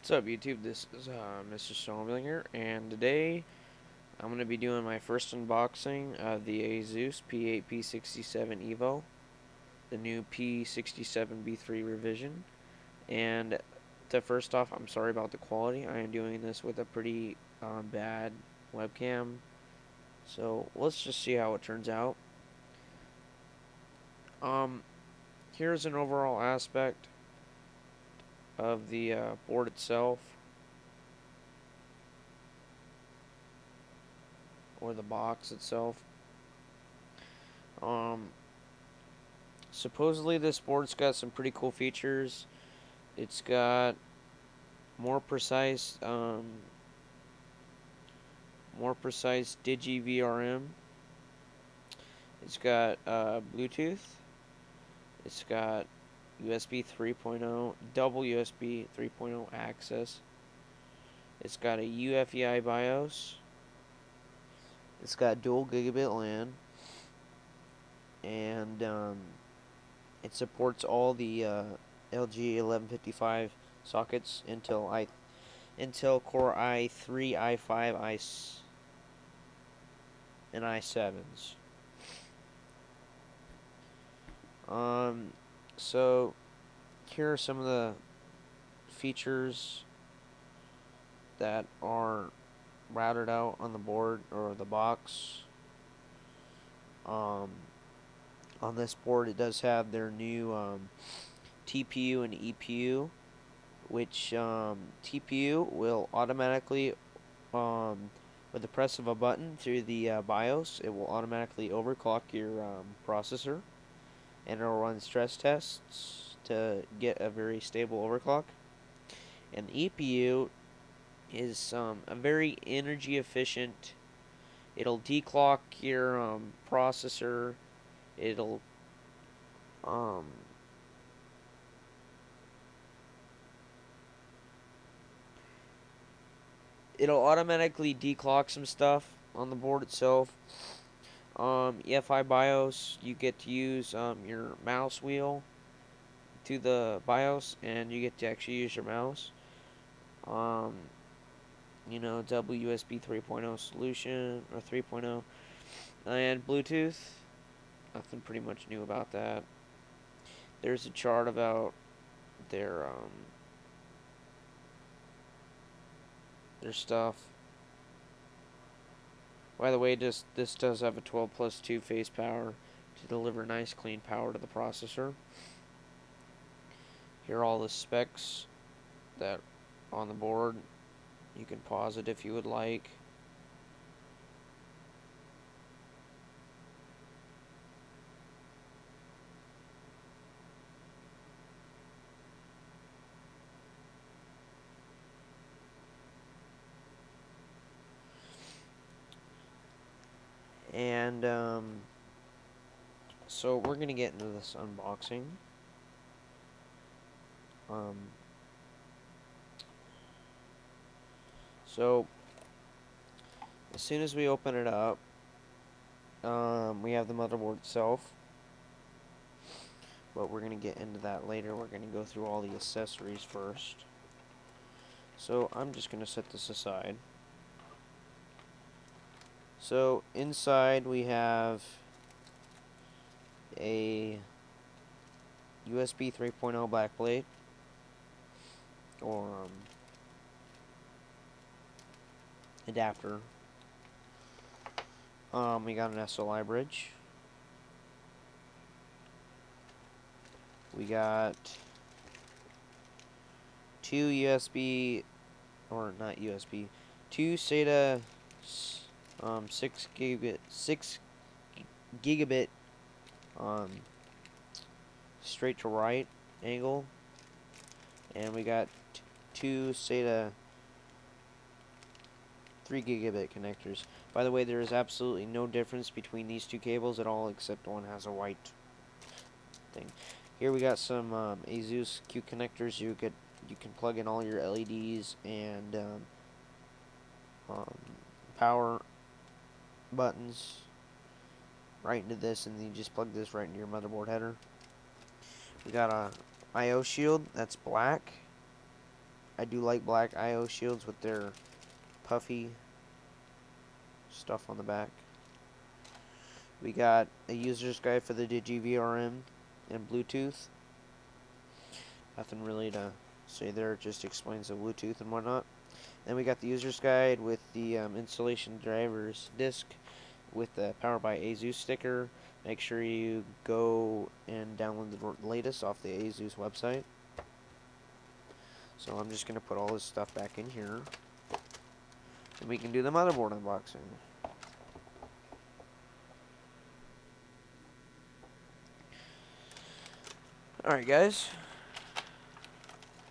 What's up, YouTube? This is Mr. Stormblinger, and today I'm going to be doing my first unboxing of the ASUS P8P67 Evo, the new P67B3 revision. And first off, I'm sorry about the quality. I am doing this with a pretty bad webcam, so let's just see how it turns out. Here's an overall aspect of the board itself, or the box itself. Supposedly this board's got some pretty cool features. It's got more precise digi VRM. It's got Bluetooth. It's got USB 3.0, double USB 3.0 access. It's got a UEFI BIOS. It's got dual gigabit LAN, and it supports all the LG 1155 sockets, Intel Core i3, i5, and i7s. So here are some of the features that are routed out on the board or the box. On this board, it does have their new TPU and EPU, which TPU will automatically, with the press of a button through the BIOS, it will automatically overclock your processor, and it will run stress tests to get a very stable overclock. And EPU is a very energy efficient. It'll declock your processor. It'll automatically declock some stuff on the board itself. EFI BIOS, you get to use your mouse wheel to the BIOS, and you get to actually use your mouse. You know, double USB 3.0 solution, or 3.0, and Bluetooth. Nothing pretty much new about that. There's a chart about their stuff. By the way, this does have a 12+ 2-phase power to deliver nice clean power to the processor. Here are all the specs that on the board. You can pause it if you would like. And so we're gonna get into this unboxing. So as soon as we open it up, we have the motherboard itself, but we're gonna get into that later. We're gonna go through all the accessories first. So I'm just gonna set this aside. So inside we have a USB 3.0 backplate, or adapter. We got an SLI bridge. We got two SATA 6 gigabit straight to right angle, and we got two SATA 3 gigabit connectors. By the way, there is absolutely no difference between these two cables at all, except one has a white thing. Here we got some ASUS Q connectors. You can plug in all your LEDs and power buttons right into this, and then you just plug this right into your motherboard header. We got a I/O shield that's black. I do like black I/O shields with their puffy stuff on the back. We got a user's guide for the DigiVRM and Bluetooth. Nothing really to say there, it just explains the Bluetooth and whatnot. Then we got the user's guide with the installation drivers disc with the Powered by ASUS sticker. Make sure you go and download the latest off the ASUS website. So I'm just going to put all this stuff back in here, and we can do the motherboard unboxing. Alright guys,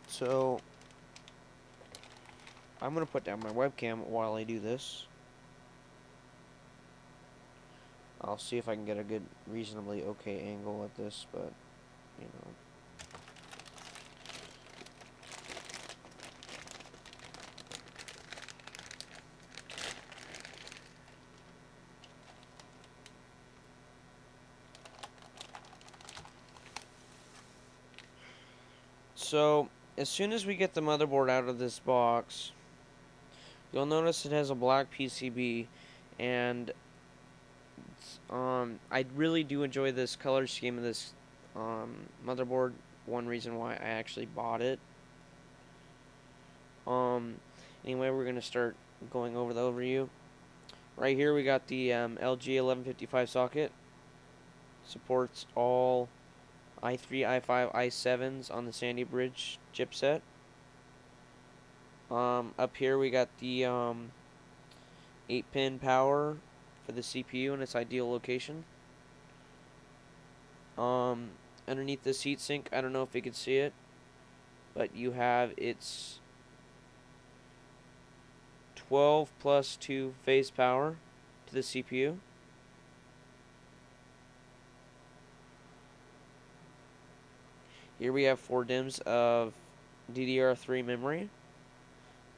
so I'm going to put down my webcam while I do this. I'll see if I can get a good, reasonably okay angle at this, but, you know. So, as soon as we get the motherboard out of this box, you'll notice it has a black PCB, and I really do enjoy this color scheme of this motherboard. One reason why I actually bought it. Anyway, we're going to start going over the overview. Right here we got the LG 1155 socket. Supports all i3, i5, i7s on the Sandy Bridge chipset. Up here we got the 8-pin power for the CPU in its ideal location. Underneath this heatsink, I don't know if you can see it, but you have its 12 plus 2 phase power to the CPU. Here we have 4 DIMMs of DDR3 memory.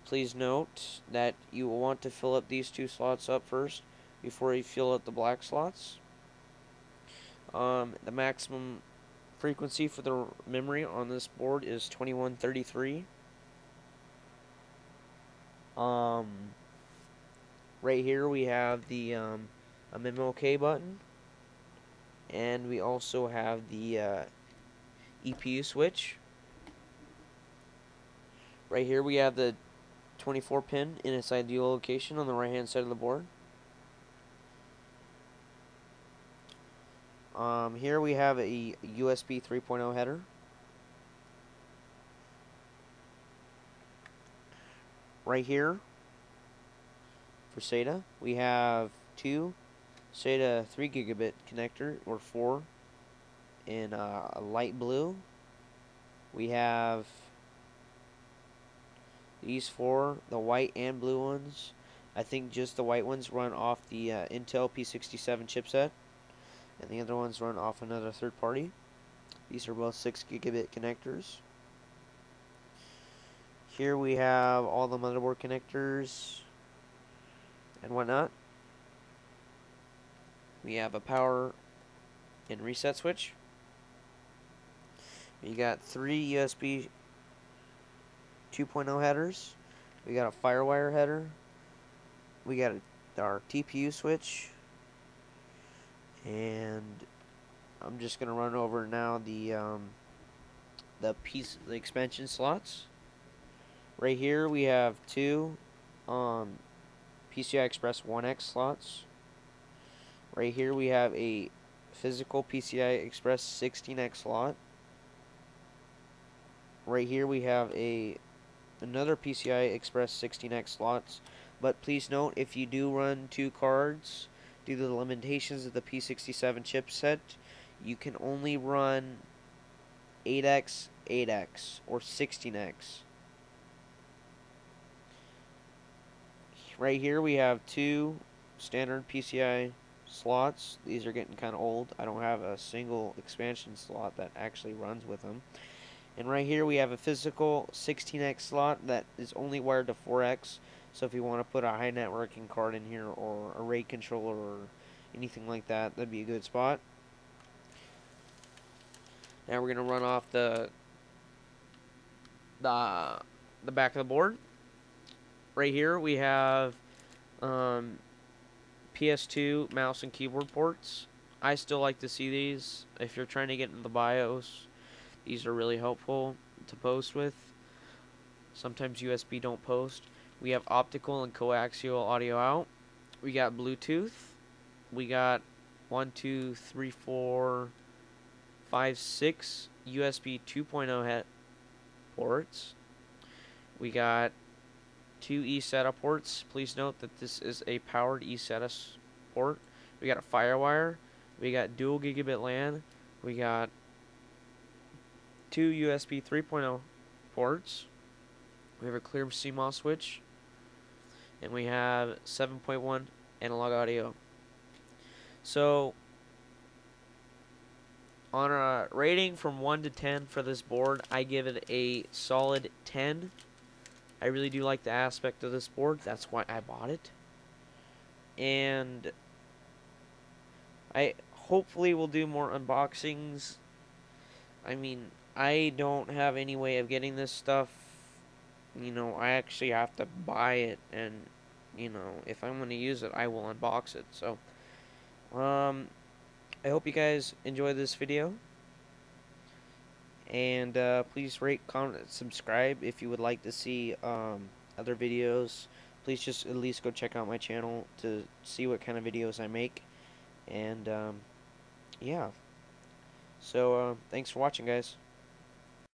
Please note that you will want to fill up these 2 slots up first before you fill up the black slots. The maximum frequency for the memory on this board is 2133. Right here we have the a memo OK button, and we also have the EPU switch. Right here we have the 24 pin in its ideal location on the right hand side of the board. Here we have a USB 3.0 header. Right here for SATA we have 2 SATA 3 gigabit connector, or 4 in a light blue. We have these 4, the white and blue ones. I think just the white ones run off the Intel P67 chipset, and the other ones run off another third party. These are both 6 gigabit connectors. Here we have all the motherboard connectors and whatnot. We have a power and reset switch. We got 3 USB 2.0 headers. We got a FireWire header. We got our TPU switch. And I'm just gonna run over now the expansion slots. Right here we have 2 PCI Express 1X slots. Right here we have a physical PCI Express 16X slot. Right here we have another PCI Express 16X slots, but please note, if you do run 2 cards, due to the limitations of the P67 chipset, you can only run 8X, 8X, or 16X. Right here we have 2 standard PCI slots. These are getting kind of old. I don't have a single expansion slot that actually runs with them. And right here we have a physical 16X slot that is only wired to 4X. So if you want to put a high networking card in here, or a RAID controller, or anything like that, that'd be a good spot. Now we're going to run off the the back of the board. Right here we have PS2 mouse and keyboard ports. I still like to see these. If you're trying to get into the BIOS, these are really helpful to post with. Sometimes USB don't post. We have optical and coaxial audio out. We got Bluetooth. We got 1, 2, 3, 4, 5, 6 USB 2.0 ports. We got 2 eSATA ports. Please note that this is a powered eSATA port. We got a FireWire. We got dual gigabit LAN. We got 2 USB 3.0 ports. We have a clear CMOS switch. And we have 7.1 analog audio. So, on a rating from 1 to 10 for this board, I give it a solid 10. I really do like the aspect of this board. That's why I bought it. And I hopefully will do more unboxings. I mean, I don't have any way of getting this stuff. You know, I actually have to buy it, and you know, if I'm going to use it, I will unbox it. So, I hope you guys enjoy this video. And please rate, comment, subscribe if you would like to see other videos. Please just at least go check out my channel to see what kind of videos I make. And yeah. So thanks for watching, guys.